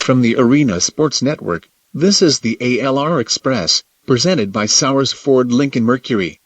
From the Arena Sports Network, this is the ALR Express, presented by Sowers Ford Lincoln Mercury.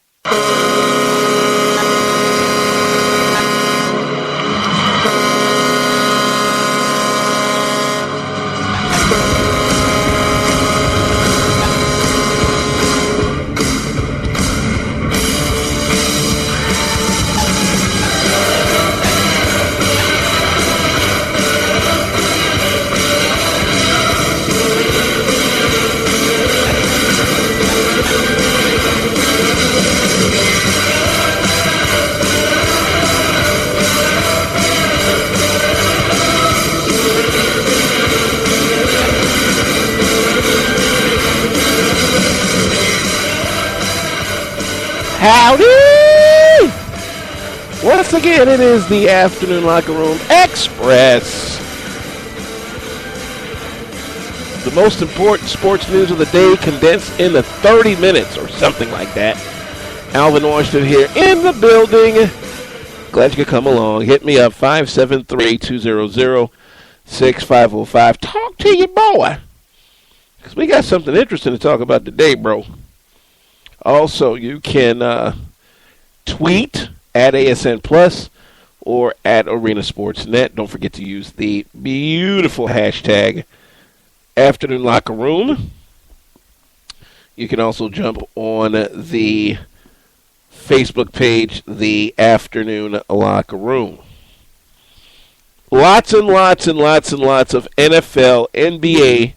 Howdy! Once again, it is the Afternoon Locker Room Express. The most important sports news of the day condensed into 30 minutes or something like that. Alvin Washington here in the building. Glad you could come along. Hit me up, 573-200-6505. Talk to your boy. Because we got something interesting to talk about today, bro. Also, you can tweet at ASN Plus or at Arena Sports Net. Don't forget to use the beautiful hashtag Afternoon Locker Room. You can also jump on the Facebook page, the Afternoon Locker Room. Lots and lots and lots and lots of NFL, NBA,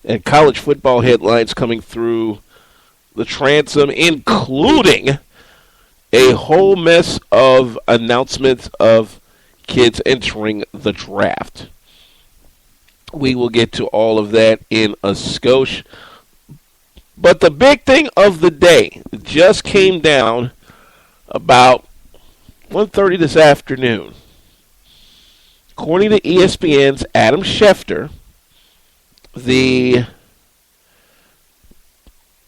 and college football headlines coming through the transom, including a whole mess of announcements of kids entering the draft. We will get to all of that in a skosh. But the big thing of the day just came down about 1:30 this afternoon. According to ESPN's Adam Schefter, the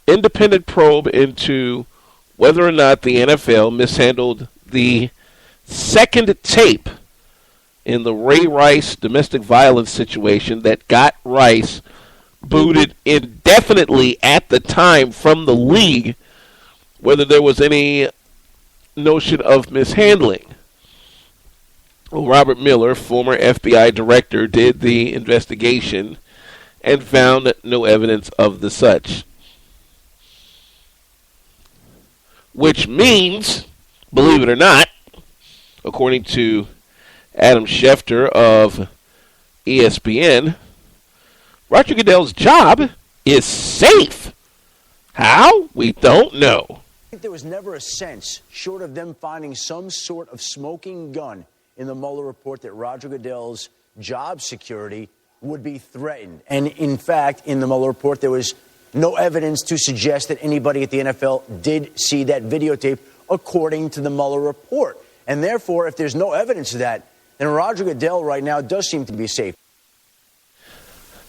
independent probe into whether or not the NFL mishandled the second tape in the Ray Rice domestic violence situation that got Rice booted indefinitely at the time from the league, whether there was any notion of mishandling. Well, Robert Miller, former FBI director, did the investigation and found no evidence of the such. Which means, believe it or not, according to Adam Schefter of ESPN, Roger Goodell's job is safe. How? We don't know. I think there was never a sense, short of them finding some sort of smoking gun in the Mueller report, that Roger Goodell's job security would be threatened. And in fact, in the Mueller report, there was no evidence to suggest that anybody at the NFL did see that videotape, according to the Mueller report. And therefore, if there's no evidence of that, then Roger Goodell right now does seem to be safe.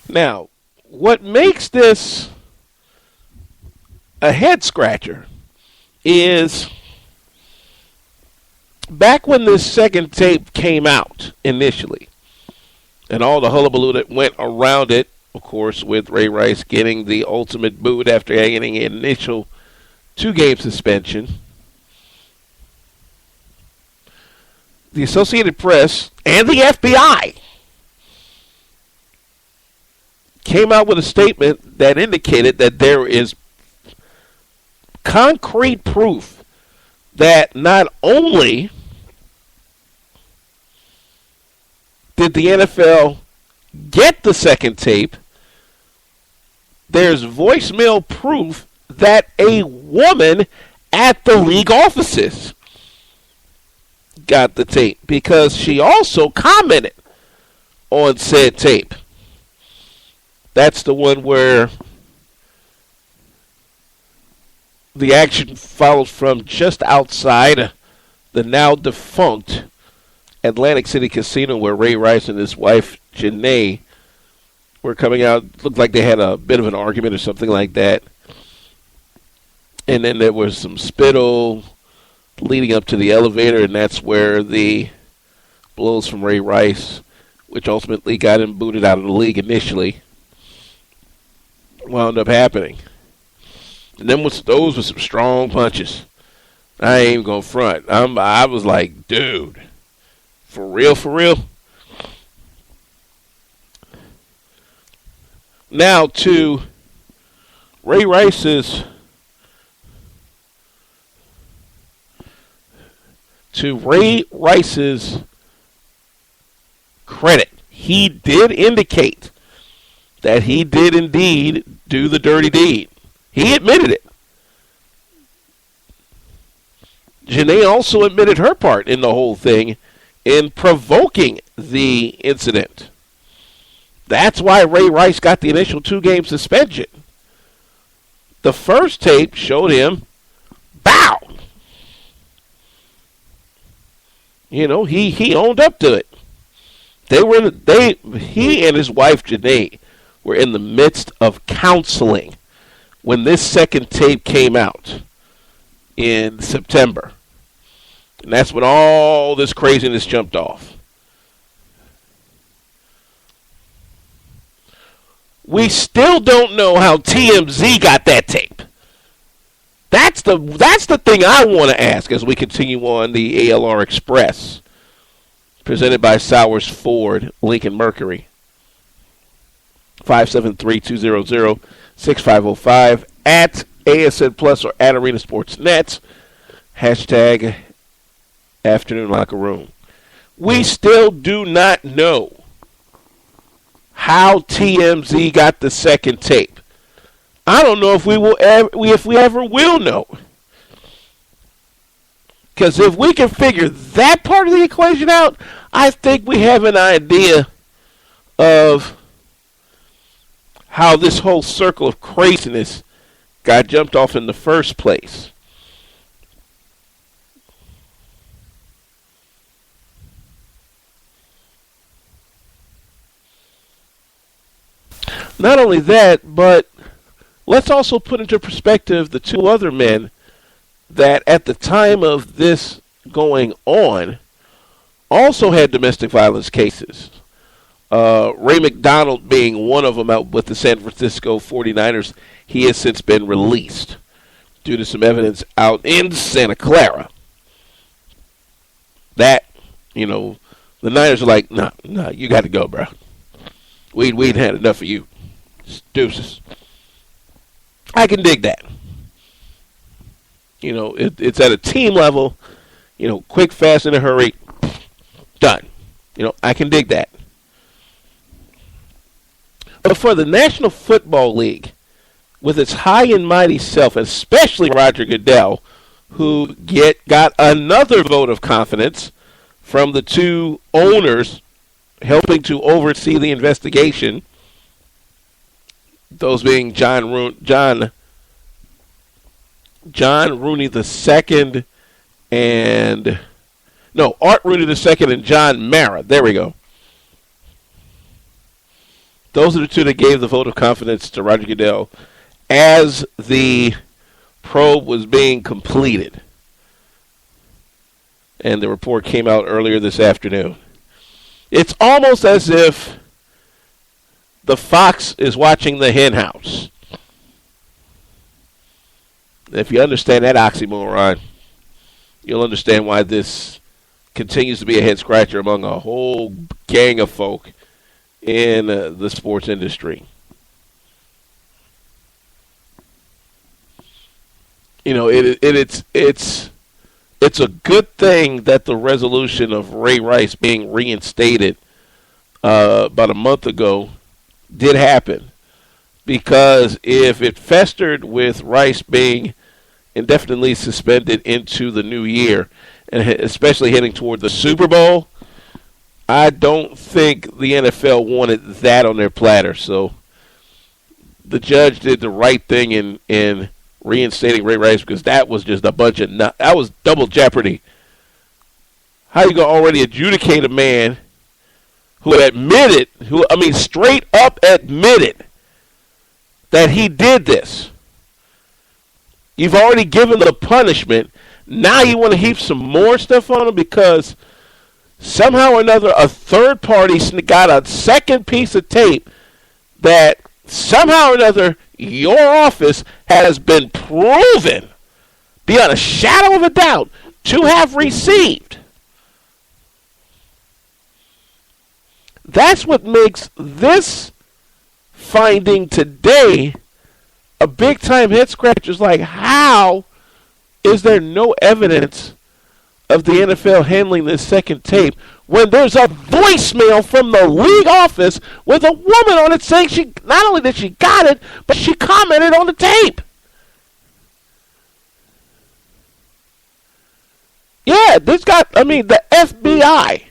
Now, what makes this a head-scratcher is back when this second tape came out initially, and all the hullabaloo that went around it, of course, with Ray Rice getting the ultimate boot after getting an initial 2-game suspension, the Associated Press and the FBI came out with a statement that indicated that there is concrete proof that not only did the NFL get the second tape, there's voicemail proof that a woman at the league offices got the tape, because she also commented on said tape. That's the one where the action followed from just outside the now defunct Atlantic City Casino, where Ray Rice and his wife Janae were coming out. Looked like they had a bit of an argument or something like that. And then there was some spittle leading up to the elevator, and that's where the blows from Ray Rice which ultimately got him booted out of the league initially, wound up happening. And then those were some strong punches. I ain't even gonna front. I was like, dude, for real, for real. Now to Ray Rice's credit, he did indicate that he did indeed do the dirty deed. He admitted it. Janae also admitted her part in the whole thing in provoking the incident. That's why Ray Rice got the initial 2-game suspension. The first tape showed him bow. You know, he owned up to it. He and his wife Janae were in the midst of counseling when this second tape came out in September. And that's when all this craziness jumped off. We still don't know how TMZ got that tape. That's the thing I want to ask as we continue on the ALR Express, presented by Sowers Ford, Lincoln Mercury. 573-200-6505 at ASN Plus or at Arena Sports Nets. Hashtag Afternoon Locker Room. We still do not know how TMZ got the second tape. I don't know if we ever will know. Because if we can figure that part of the equation out, I think we have an idea of how this whole circle of craziness got jumped off in the first place. Not only that, but let's also put into perspective the two other men that at the time of this going on also had domestic violence cases. Ray McDonald being one of them out with the San Francisco 49ers. He has since been released due to some evidence out in Santa Clara. That, you know, the Niners are like, nah, you got to go, bro. We'd had enough of you. Deuces. I can dig that. You know, it's at a team level, you know, quick, fast, in a hurry, done. You know, I can dig that. But for the National Football League, with its high and mighty self, especially Roger Goodell, who got another vote of confidence from the two owners helping to oversee the investigation, those being Art Rooney II and John Mara. There we go. Those are the two that gave the vote of confidence to Roger Goodell as the probe was being completed. And the report came out earlier this afternoon. It's almost as if the fox is watching the hen house. If you understand that oxymoron, you'll understand why this continues to be a head-scratcher among a whole gang of folk in the sports industry. You know, it's a good thing that the resolution of Ray Rice being reinstated about a month ago did happen, because if it festered with Rice being indefinitely suspended into the new year, and especially heading toward the Super Bowl, I don't think the NFL wanted that on their platter. So the judge did the right thing in reinstating Ray Rice, because that was just a bunch of that was double jeopardy. How you gonna already adjudicate a man who straight up admitted that he did this? You've already given the punishment. Now you want to heap some more stuff on him because somehow or another a third party got a second piece of tape that somehow or another your office has been proven beyond a shadow of a doubt to have received. That's what makes this finding today a big-time head-scratcher. Is like, how is there no evidence of the NFL handling this second tape when there's a voicemail from the league office with a woman on it saying she not only that she got it, but she commented on the tape? Yeah, the FBI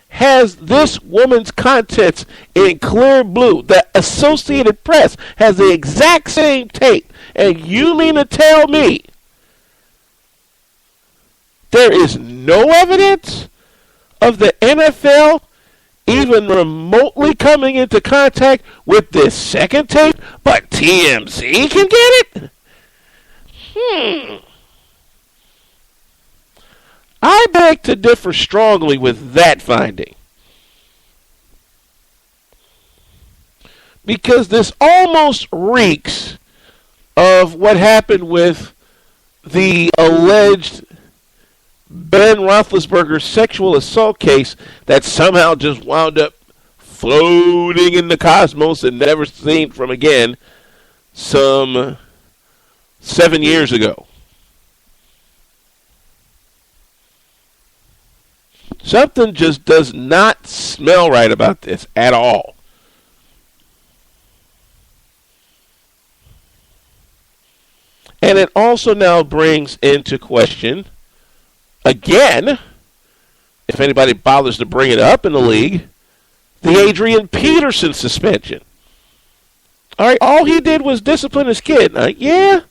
has this woman's contents in clear blue. The Associated Press has the exact same tape. And you mean to tell me there is no evidence of the NFL even remotely coming into contact with this second tape, but TMZ can get it? I beg to differ strongly with that finding. Because this almost reeks of what happened with the alleged Ben Roethlisberger sexual assault case that somehow just wound up floating in the cosmos and never seen from again some 7 years ago. Something just does not smell right about this at all. And it also now brings into question, again, if anybody bothers to bring it up in the league, the Adrian Peterson suspension. All right, all he did was discipline his kid. Yeah,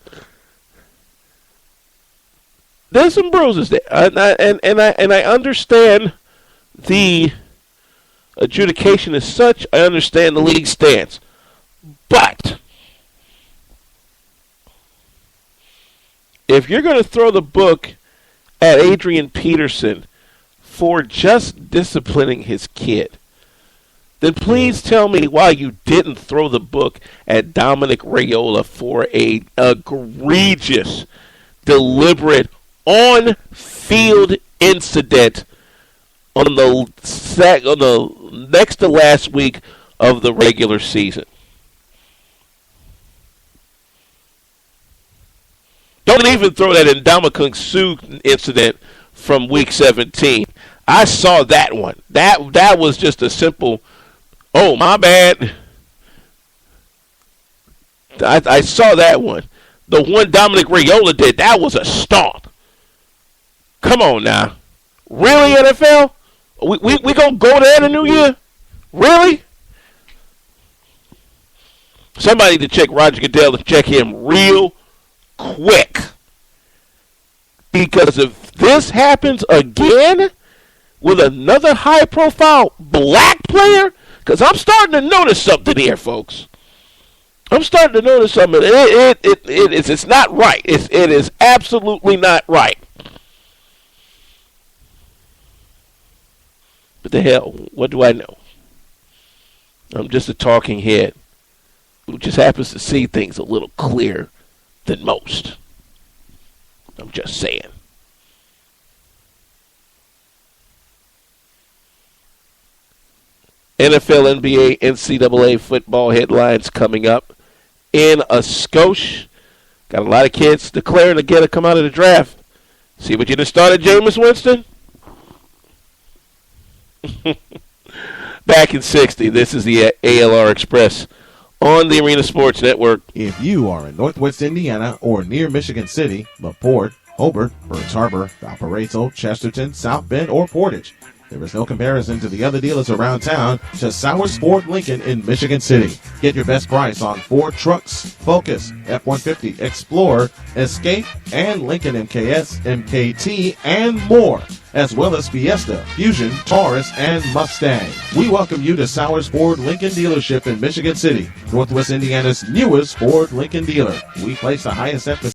there's some bruises there, and I understand the adjudication as such. I understand the league stance, but if you're going to throw the book at Adrian Peterson for just disciplining his kid, then please tell me why you didn't throw the book at Dominic Raiola for a egregious, deliberate, on-field incident on the next to last week of the regular season. Don't even throw that Ndamukong Suh incident from week 17. I saw that one. That was just a simple, oh, my bad. I saw that one. The one Dominic Raiola did, that was a stomp. Come on now. Really, NFL? We going to go there in the new year? Really? Somebody to check Roger Goodell and check him real quick. Because if this happens again with another high-profile black player, because I'm starting to notice something here, folks. I'm starting to notice something. It's not right. It is absolutely not right. But the hell, what do I know? I'm just a talking head who just happens to see things a little clearer than most. I'm just saying. NFL, NBA, NCAA football headlines coming up in a skosh. Got a lot of kids declaring to come out of the draft. See what you just started, Jameis Winston? Back in 60, this is the ALR Express on the Arena Sports Network. If you are in Northwest Indiana or near Michigan City, LaPorte, Hobart, Burns Harbor, Valparaiso, Chesterton, South Bend, or Portage, there is no comparison to the other dealers around town to Sowers Ford Lincoln in Michigan City. Get your best price on Ford trucks, Focus, F-150, Explorer, Escape, and Lincoln MKS, MKT, and more, as well as Fiesta, Fusion, Taurus, and Mustang. We welcome you to Sowers Ford Lincoln dealership in Michigan City, Northwest Indiana's newest Ford Lincoln dealer. We place the highest emphasis